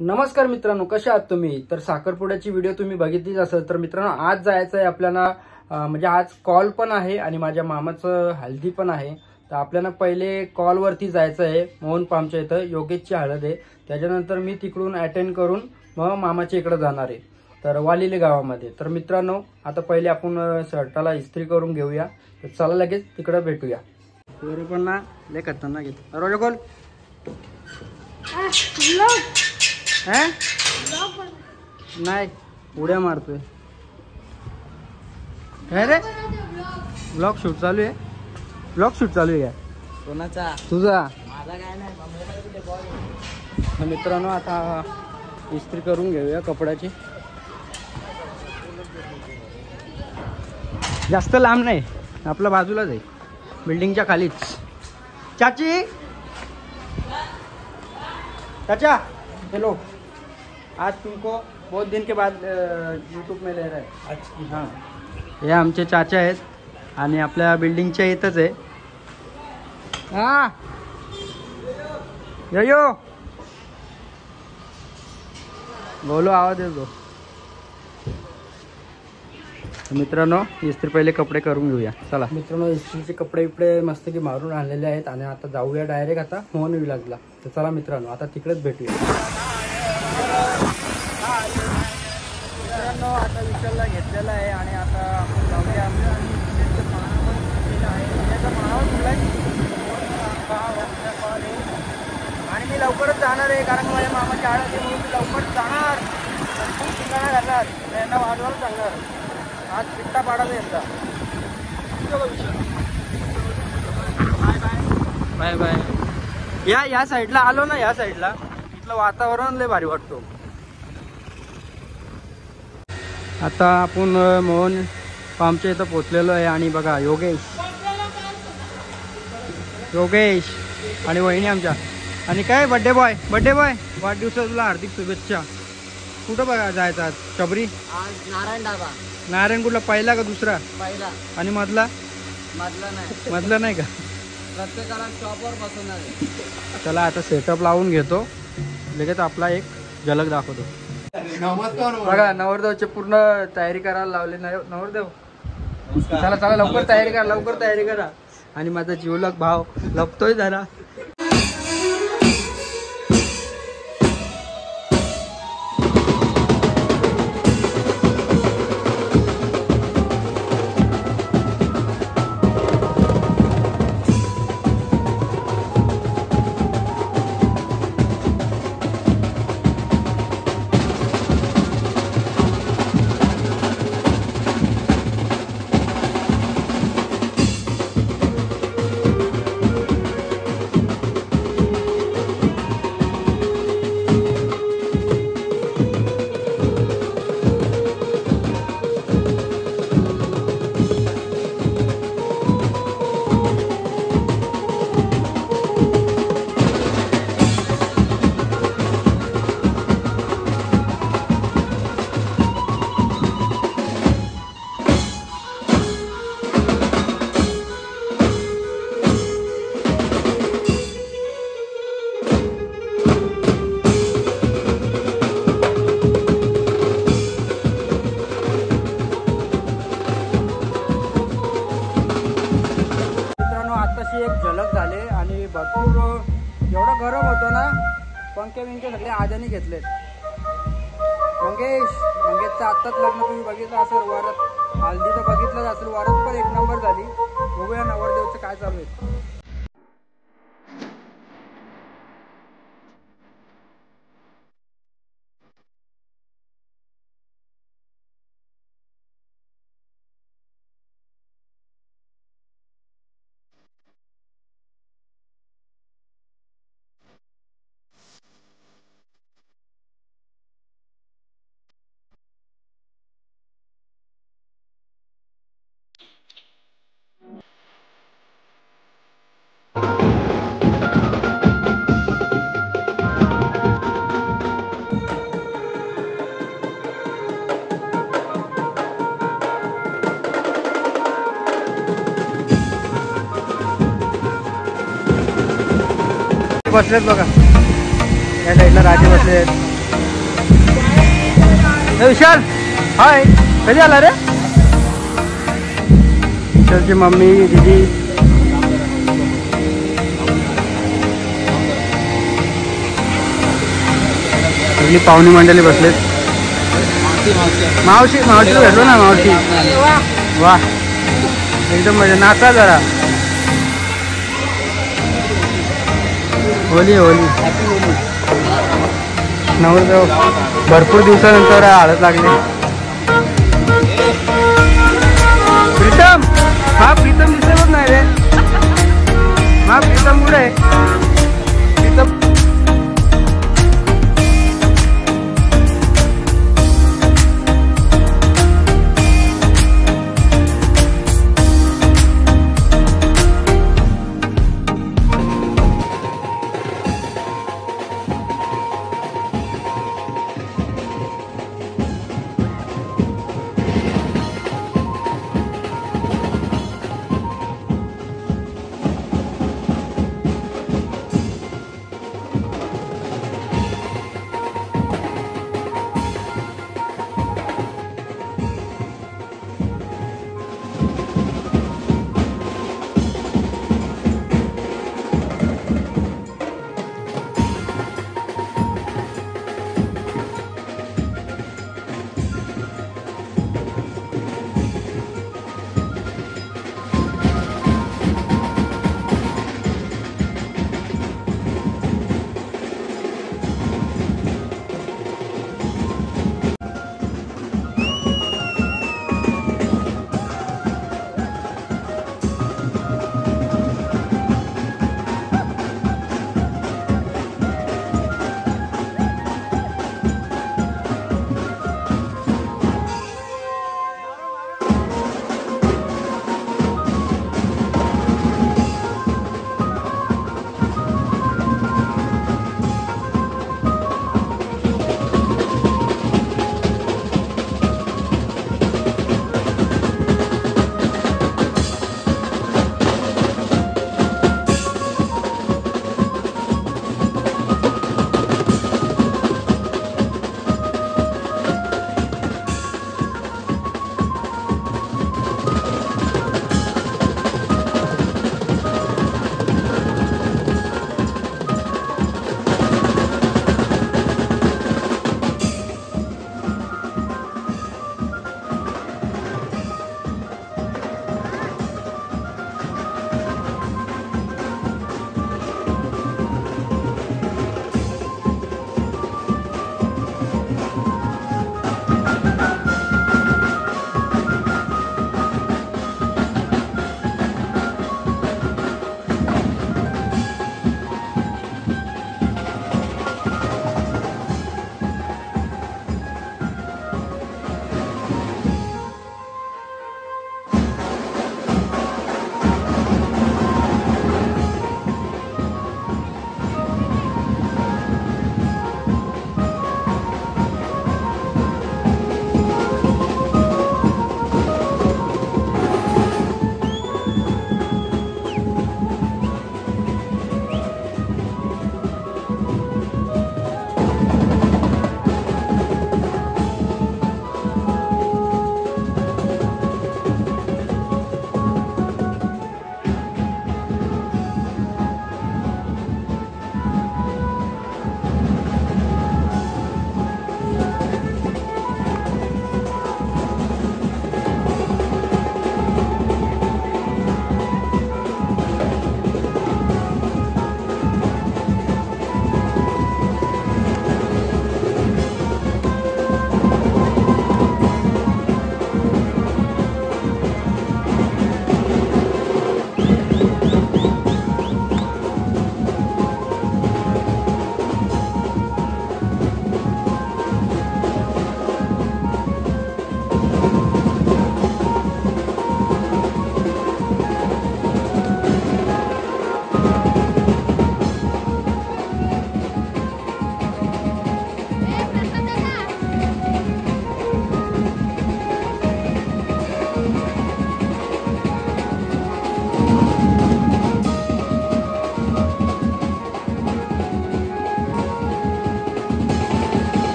नमस्कार मित्रांनो, कशा आहात तुम्ही? तर साखरपुड्याची व्हिडिओ तुम्ही बघितलीच असेल. तर मित्रांनो, आज जायचं आहे आपल्याला, म्हणजे आज कॉल पण आहे आणि माझ्या मामाचं हल्दी पण आहे. तर आपल्याला पहिले कॉलवरती जायचं आहे. मोहन पामच्या इथं योगेशची हळद आहे. त्याच्यानंतर मी तिकडून अटेंड करून मग मामाच्या इकडे जाणार आहे, तर वालिले गावामध्ये. तर मित्रांनो, आता पहिले आपण शर्टाला इस्त्री करून घेऊया. तर चला लगेच तिकडे भेटूया. बरोबर ना, लय खतरनाक घेतो रोज कॉल नाही, उड्या मारतोय. काय रे, ब्लॉग शूट चालू आहे? ब्लॉग शूट चालू आहे का कोणाचा? तुझा? माझा काय नाही. मित्रांनो, आता इस्त्री करून घेऊया कपड्याची. जास्त लांब नाही, आपल्या बाजूलाच आहे, बिल्डिंगच्या खालीच. चाची, चाचा, हेलो. आज तुमको बहुत दिन के बाद यूट्यूब में ले रहा है. अच्छा. हां, हे आमचे चाचा आहेत आणि आपल्या बिल्डिंगच्या इथंच आहे. हां, यो बोलो, आवाज येतो. मित्रांनो, इस्त्री पहिले कपडे करून घेऊया. चला मित्रांनो, इस्त्रीचे कपडे इकडे मस्त की मारून आणलेले आहेत आणि आता जाऊया डायरेक्ट आता मोहन विलासला. तर चला मित्रांनो, आता तिकडेच भेटूया. मित्रांनो, आता विशालला घेतलेला आहे आणि आता आपण जाऊया. आणि मी लवकरच जाणार आहे, कारण माझ्या मामाच्या आळा आहे म्हणून मी लवकरच जाणार. खूप ठिकाणा घालणार, त्यांना वाजवायला सांगणार. आज पिट्टा पाडायचा यांचा. Bye bye. या साईडला आलो ना, या साईडला इथलं वातावरण लय भारी वाटतो. आता आपण मोहन पामच्या इथं पोचलेलो आहे आणि बघा योगेश आणि वहिनी आमच्या. आणि काय बड्डे बॉय वाढदिवसाला तुला हार्दिक शुभेच्छा. कुठं बघा जायचं आज? शबरी? आज नारायण ढाबा. नारायण कुठला, पहिला का दुसरा? पहिला. आणि मधला नाही. मधला नाही का? प्रत्येकाला शॉपवर बसवणार आहे. चला आता सेटअप लावून घेतो, लगेच आपला एक झलक दाखवतो. बघा, नवरदेवची पूर्ण तयारी करायला लावली. नवरदेव चला लवकर तयारी करा. आणि माझा जीवलक भाव लपतोय जरा. एक झलक झाले आणि भरपूर एवढा गरम होतो ना, पंखे सगळे आजाने घेतलेत. मंगेशचं आत्ताच लग्न तुम्ही बघितलं असेल, वरात हल्दी तर बघितलंच असेल, वरात पण एक नंबर झाली. बघूया नवरदेवचं काय चालू आहे. बसलेत बघा, या साईडला राजे बसलेत. विशाल हाय, कधी आला रे? विशालची मम्मी दीदी सगळी पाहुणी मंडळी बसलेत. मावशी मावशी भेटलो ना मावशी. वा एकदम मजा. नाचा जरा. होली होली नवरदेव भरपूर दिवसानंतर हळद लागली. प्रीतम हा प्रीतम दिसतच नाही रे. हा प्रीतम कुठे आहे? प्रीतम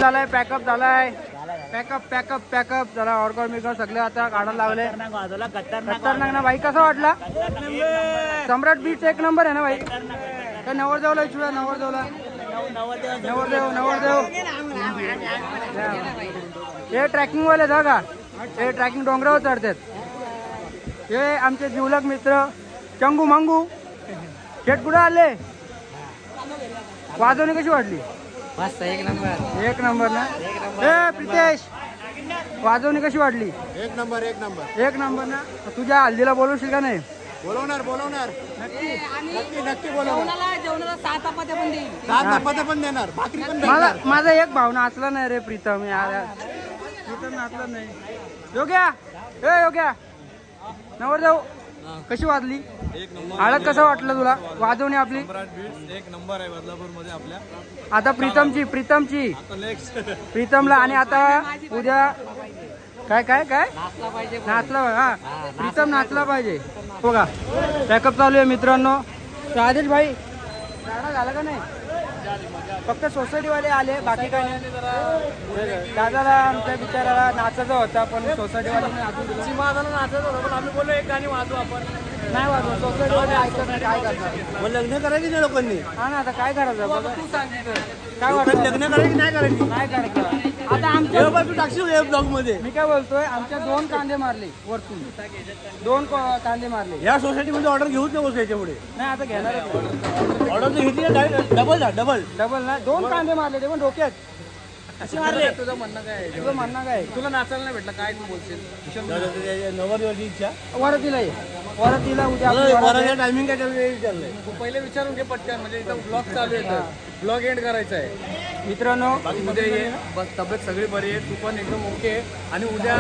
झालाय पॅकअप झालाय पॅकअप झाला ऑर्गॉन मिकॉन सगळे आता काढायला लागले खतरनाक ना भाई कसा वाटला सम्राट बीच एक नंबर आहे ना भाई काय नवरदेवला इच्छुया नवरदेव हे ट्रॅकिंग वाले का हे ट्रॅकिंग डोंगरावर चढतात हे आमचे जिवलग मित्र चंगू मंगू शेट कुठे आले वाजवणी कशी वाटली मस्त एक नंबर ना ए प्रितेश वाजवणी कशी वाटली एक नंबर ना तुझ्या हल्दीला बोलवशील का नाही बोलवणार नक्की बोलवणार जेवणाला 7 चपात्या पण देईल 7 चपात्या पण देणार भाकरी पण माझा एक भाव नाचला नाही रे प्रीतम नाचला नाही योग्या नवरदेव कशी वाजली हळद कसं वाटलं तुला वाजवणी आपली एक नंबर आहे बदलापूर मध्ये आपल्या आता प्रीतमची प्रीतमला आणि आता उद्या काय नाचला हा प्रीतम नाचला पाहिजे हो का पॅकअप चालू आहे मित्रांनो आदेश भाई राडा झाला का नाही फक्त सोसायटीवाले आले बाकी काय नाही दादाला आमच्या बिचाराला नाचायचा होता पण सोसायटीवाले नाचायचं होतं पण आम्ही बोललो एक गाणी वाजवू आपण नाही वाजवू सोसायटीवाले ऐकत नाही काय करणार मग लग्न करायची नाही लोकांनी हा ना आता काय करायचं बघा तू सांगितलं काय वाटतं लग्न करायची नाही करायची आता आमच्या तू टाकशील ब्लॉग मध्ये मी काय बोलतोय आमच्या 2 कांदे मारले वरतून 2 कांदे मारले या सोसायटी मध्ये ऑर्डर घेऊच नको याच्यामुळे नाही आता घेणार ऑर्डर तर घेतली डबल ना 2 कांदे मारले ते पण डोक्यात अशी मारले तुझं म्हणणं काय तुला नाचायला नाही भेटलं काय तू बोलशील नवरदेवाची इच्छा वरतीला उद्या टायमिंग काय विचारलंय तू पहिले विचारून घे पटकन म्हणजे इथं ब्लॉग चालू आहे ब्लॉग एंड करायचा आहे मित्रांनो उद्या ये बस तब्येत सगळी बरी आहे तू पण एकदम ओके आणि उद्या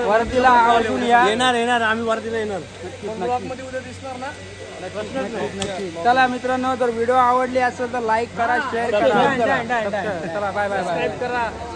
वरतीला आवर्जून या येणार आम्ही वरतीला येणार ब्लॉग मध्ये उद्या दिसणार ना चला मित्रांनो जर व्हिडिओ आवडली असेल तर लाईक करा शेअर करा चला बाय सबस्क्राईब करा